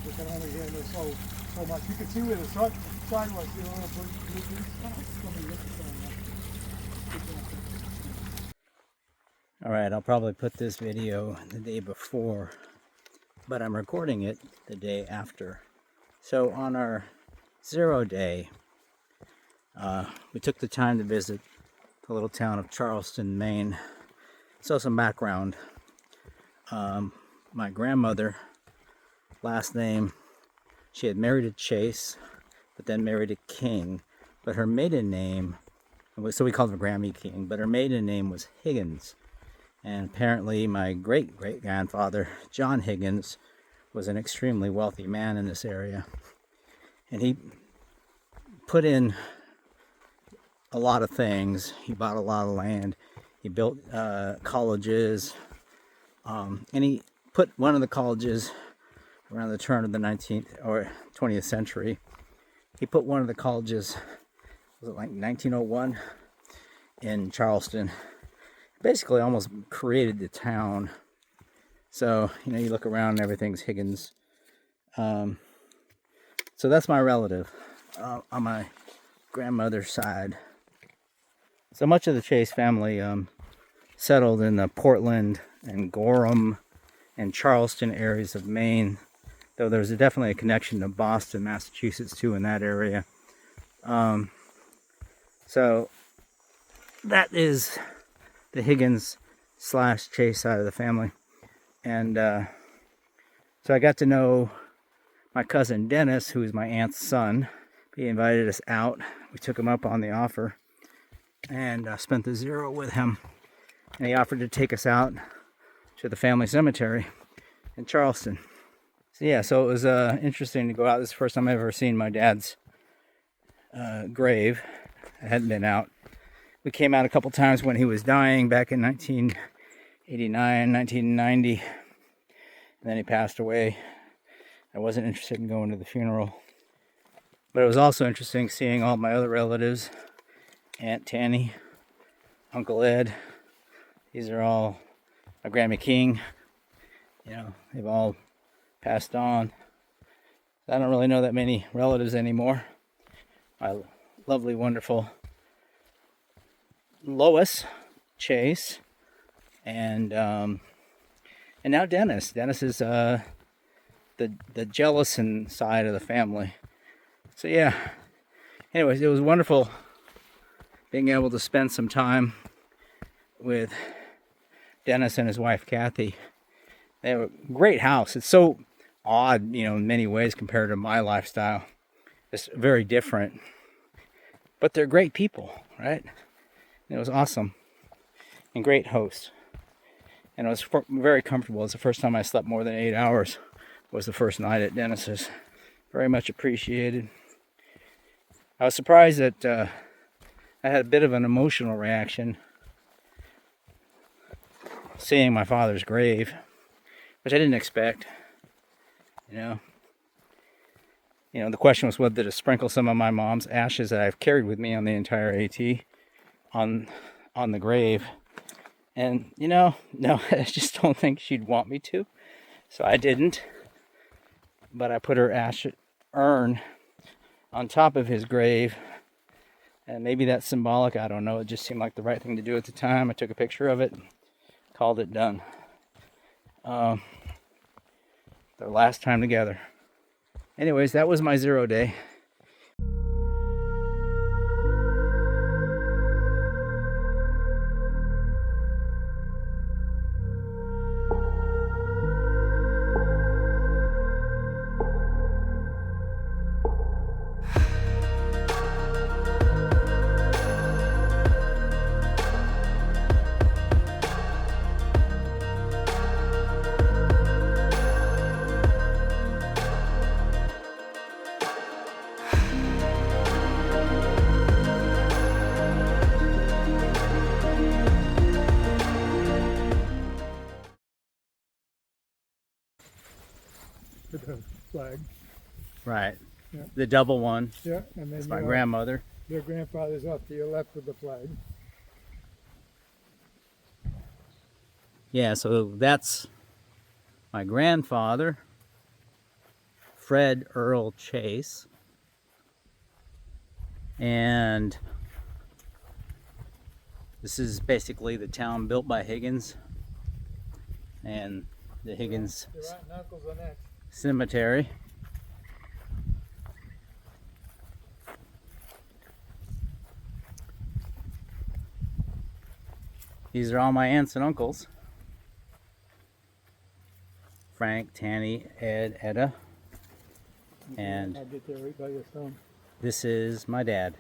we can only handle so much. You can see where the sidewalks, see a little blue piece. All right, I'll probably put this video the day before, but I'm recording it the day after. So on our 0 day, we took the time to visit the little town of Charleston, Maine. So some background. My grandmother, last name, she had married a Chase, but then married a King. But her maiden name, so we called her Grammy King, but her maiden name was Higgins. And apparently my great-great-grandfather, John Higgins, was an extremely wealthy man in this area. And he put in a lot of things. He bought a lot of land. He built colleges. And he put one of the colleges around the turn of the 19th or 20th century. He put one of the colleges, was it like 1901, in Charleston. Basically almost created the town. So, you look around and everything's Higgins. So that's my relative on my grandmother's side. So much of the Chase family settled in the Portland and Gorham and Charleston areas of Maine, though there's definitely a connection to Boston, Massachusetts too in that area. So that is the Higgins / Chase side of the family. And so I got to know my cousin Dennis, who is my aunt's son. He invited us out. We took him up on the offer and spent the 0 with him. And he offered to take us out to the family cemetery in Charleston. So yeah, so it was interesting to go out. This is the first time I've ever seen my dad's grave. I hadn't been out. We came out a couple times when he was dying back in 1989, 1990. And then he passed away. I wasn't interested in going to the funeral. But it was also interesting seeing all my other relatives. Aunt Tanny, Uncle Ed. These are all my Grammy King. They've all passed on. I don't really know that many relatives anymore. My lovely, wonderful Lois Chase, and now Dennis. Dennis is the Jellison side of the family. So yeah. Anyways, it was wonderful being able to spend some time with Dennis and his wife Kathy. They have a great house. It's so odd, in many ways compared to my lifestyle. It's very different, but they're great people, right? It was awesome and great host, and it was very comfortable. It's the first time I slept more than 8 hours. Was the first night at Dennis's. Very much appreciated. I was surprised that I had a bit of an emotional reaction seeing my father's grave, which I didn't expect. The question was whether to sprinkle some of my mom's ashes that I've carried with me on the entire AT on the grave. And no, I just don't think she'd want me to. So I didn't. But I put her ash urn on top of his grave. And maybe that's symbolic, I don't know. It just seemed like the right thing to do at the time. I took a picture of it, called it done. Their last time together. Anyways, that was my 0 day. With the flag. Right. Yeah. The double one. Yeah, and then That's my grandmother. Your grandfather's off to your left with the flag. Yeah, so that's my grandfather Fred Earl Chase. And this is basically the town built by Higgins. And the Higgins Your aunt and uncles are next. cemetery. These are all my aunts and uncles. Frank, Tanny, Ed, Etta. And I'll get there right by your thumb. this is my dad.